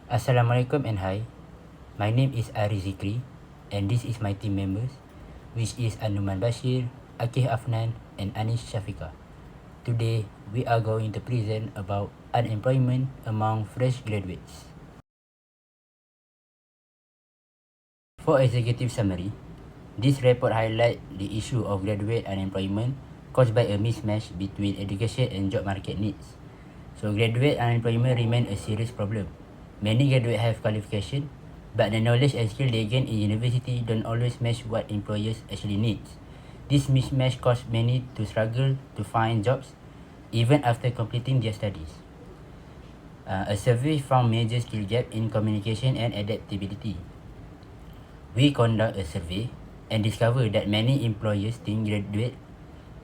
Assalamualaikum and hi. My name is Ari Zikri and this is my team members, which is Anuman Bashir, Akih Afnan and Anish Shafika. Today, we are going to present about unemployment among fresh graduates. For executive summary, this report highlights the issue of graduate unemployment caused by a mismatch between education and job market needs. So graduate unemployment remains a serious problem. Many graduates have qualification, but the knowledge and skill they gain in university don't always match what employers actually need. This mismatch causes many to struggle to find jobs even after completing their studies. A survey found major skill gap in communication and adaptability. We conduct a survey and discover that many employers think graduates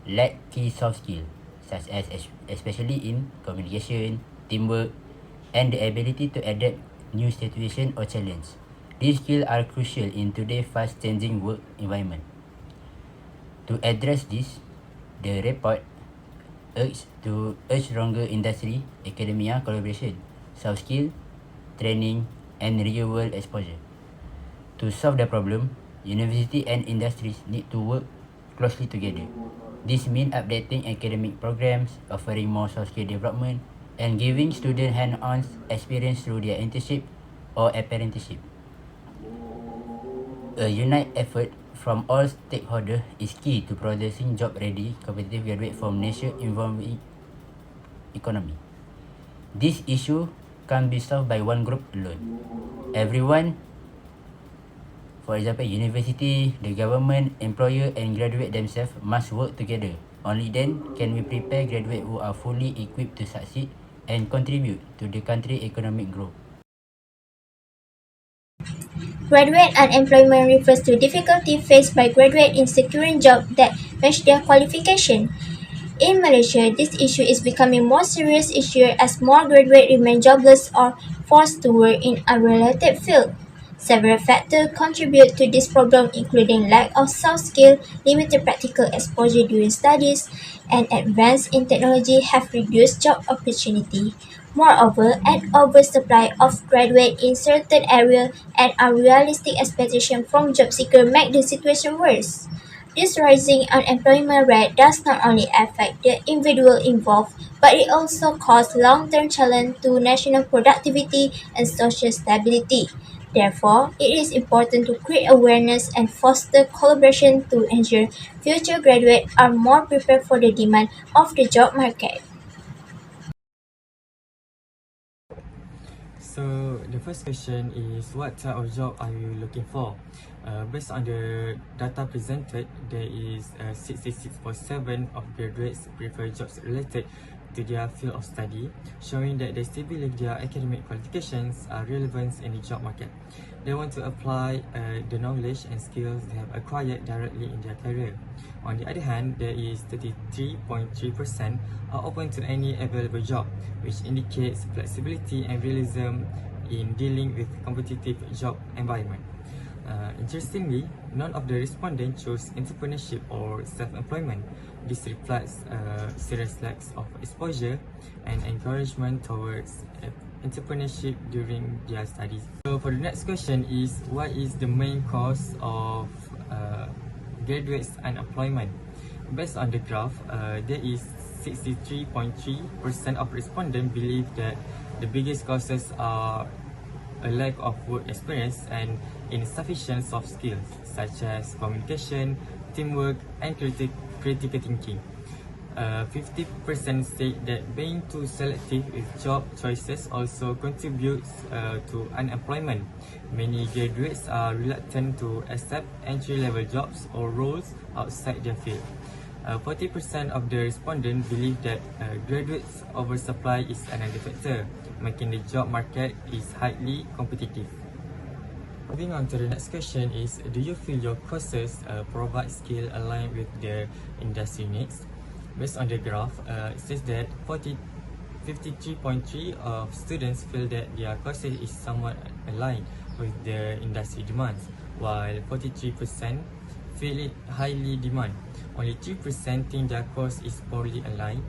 lack key soft skills, such as especially in communication, teamwork, and the ability to adapt new situation or challenge. These skills are crucial in today's fast-changing work environment. To address this, the report urged stronger industry, academia collaboration, soft skill, training, and real-world exposure. To solve the problem, university and industries need to work closely together. This means updating academic programs, offering more soft skill development, and giving students hand-on experience through their internship or apprenticeship. A united effort from all stakeholders is key to producing job-ready, competitive graduates from nation-involving economy. This issue can't be solved by one group alone. Everyone, for example, university, the government, employer, and graduate themselves must work together. Only then can we prepare graduates who are fully equipped to succeed and contribute to the country's economic growth. Graduate unemployment refers to difficulty faced by graduates in securing jobs that match their qualification. In Malaysia, this issue is becoming more serious each year as more graduates remain jobless or forced to work in unrelated fields. Several factors contribute to this problem, including lack of soft skills, limited practical exposure during studies, and advances in technology have reduced job opportunity. Moreover, an oversupply of graduates in certain areas and unrealistic expectations from job seekers make the situation worse. This rising unemployment rate does not only affect the individual involved, but it also causes long-term challenge to national productivity and social stability. Therefore, it is important to create awareness and foster collaboration to ensure future graduates are more prepared for the demand of the job market. So the first question is, what type of job are you looking for? Based on the data presented, there is 66.7% of graduates prefer jobs related to their field of study, showing that they still believe their academic qualifications are relevant in the job market. They want to apply the knowledge and skills they have acquired directly in their career. On the other hand, there is 33.3% are open to any available job, which indicates flexibility and realism in dealing with competitive job environment. Interestingly, none of the respondents chose entrepreneurship or self-employment. This reflects serious lack of exposure and encouragement towards entrepreneurship during their studies. So for the next question is, what is the main cause of graduates unemployment? Based on the graph, there is 63.3% of respondents believe that the biggest causes are a lack of work experience and insufficient soft skills such as communication, teamwork, and critical thinking. 50% state that being too selective with job choices also contributes to unemployment. Many graduates are reluctant to accept entry-level jobs or roles outside their field. 40% of the respondents believe that graduates oversupply is another factor, making the job market is highly competitive. Moving on to the next question is, do you feel your courses provide skill aligned with the industry needs? Based on the graph, it says that 53.3% of students feel that their courses is somewhat aligned with the industry demands, while 43% feel it highly demand. Only 3% think their course is poorly aligned,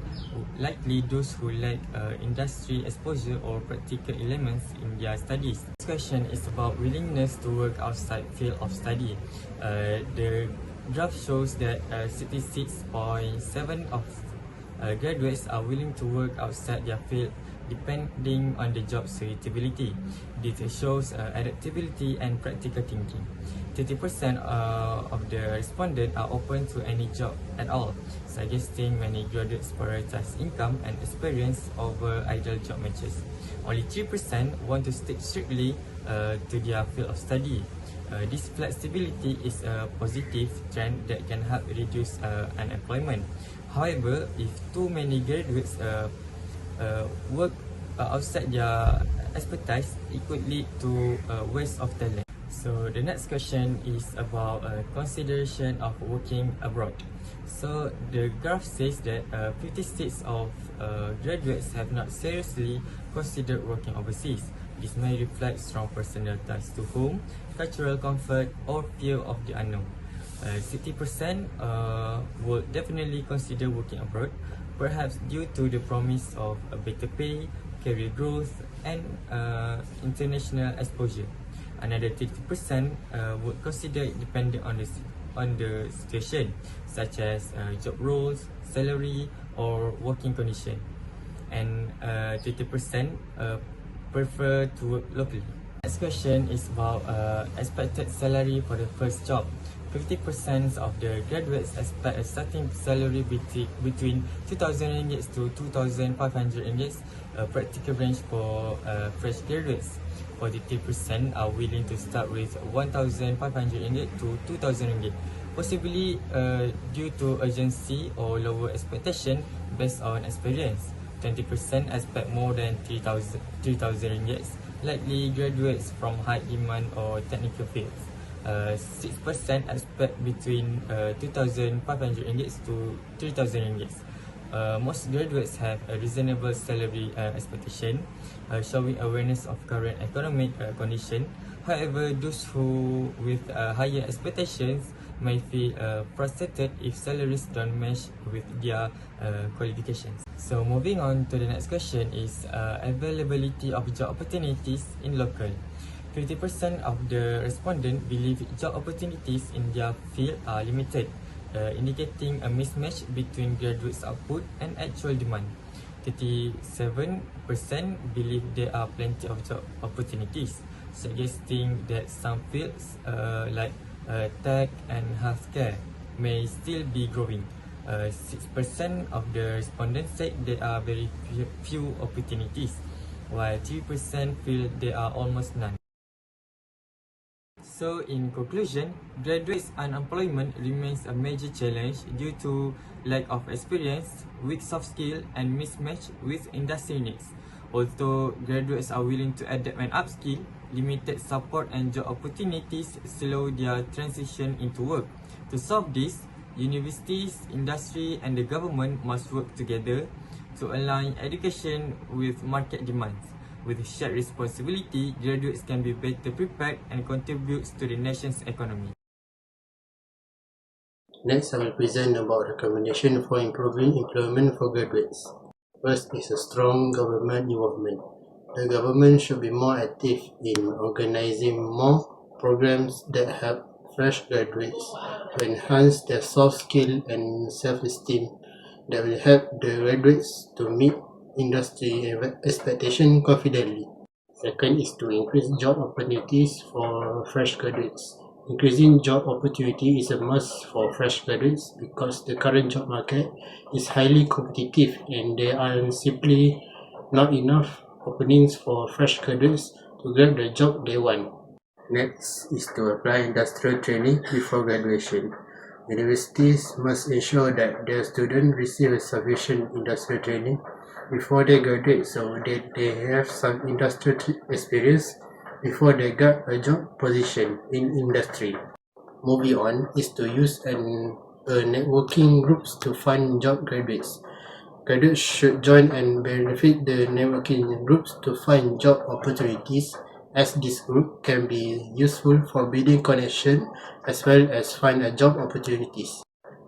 likely those who lack industry exposure or practical elements in their studies. This question is about willingness to work outside field of study. The graph shows that 66.7% of graduates are willing to work outside their field depending on the job suitability. This shows adaptability and practical thinking. 30% of the respondents are open to any job at all, suggesting many graduates prioritize income and experience over ideal job matches. Only 3% want to stick strictly to their field of study. This flexibility is a positive trend that can help reduce unemployment. However, if too many graduates work outside their expertise, it could lead to a waste of talent. So the next question is about consideration of working abroad. So the graph says that 56% of graduates have not seriously considered working overseas. This may reflect strong personal ties to home, cultural comfort, or fear of the unknown. 60% will definitely consider working abroad, perhaps due to the promise of a better pay, career growth, and international exposure. Another 30% would consider it depending on the situation, such as job roles, salary, or working condition. And 30% prefer to work locally. Next question is about expected salary for the first job. 50% of the graduates expect a starting salary between 2,000 ringgit to 2,500 ringgit, a practical range for fresh graduates. 43% are willing to start with 1,500 ringgit to 2,000 ringgit, possibly due to urgency or lower expectation based on experience. 20% expect more than 3,000 ringgit, likely graduates from high demand or technical fields. 6% expect between 2,500 ringgit to 3,000 ringgit. Most graduates have a reasonable salary expectation, showing awareness of current economic condition. However, those who with higher expectations may feel frustrated if salaries don't match with their qualifications. So moving on to the next question is availability of job opportunities in local. 50% of the respondents believe job opportunities in their field are limited, indicating a mismatch between graduates' output and actual demand. 37% believe there are plenty of job opportunities, suggesting that some fields like tech and healthcare may still be growing. 6% of the respondents said there are very few opportunities, while 3% feel there are almost none. So in conclusion, graduates' unemployment remains a major challenge due to lack of experience, weak soft skill, and mismatch with industry needs. Although graduates are willing to adapt and upskill, limited support and job opportunities slow their transition into work. To solve this, universities, industry, and the government must work together to align education with market demands. With shared responsibility, graduates can be better prepared and contribute to the nation's economy. Next, I will present about recommendation for improving employment for graduates. First is a strong government involvement. The government should be more active in organizing more programs that help fresh graduates to enhance their soft skill and self-esteem that will help the graduates to meet industry expectation confidently. Second is to increase job opportunities for fresh graduates. Increasing job opportunity is a must for fresh graduates because the current job market is highly competitive and there are simply not enough openings for fresh graduates to grab the job they want. Next is to apply industrial training before graduation. Universities must ensure that their students receive sufficient industrial training before they graduate so that they have some industrial experience before they get a job position in industry. Moving on is to use a networking groups to find job graduates. Graduates should join and benefit the networking groups to find job opportunities as this group can be useful for building connection as well as find a job opportunities.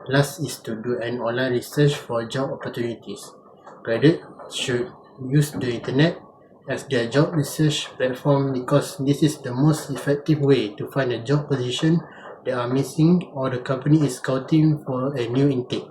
Last is to do an online research for job opportunities. Graduates should use the internet as their job research platform because this is the most effective way to find a job position that are missing or the company is scouting for a new intake.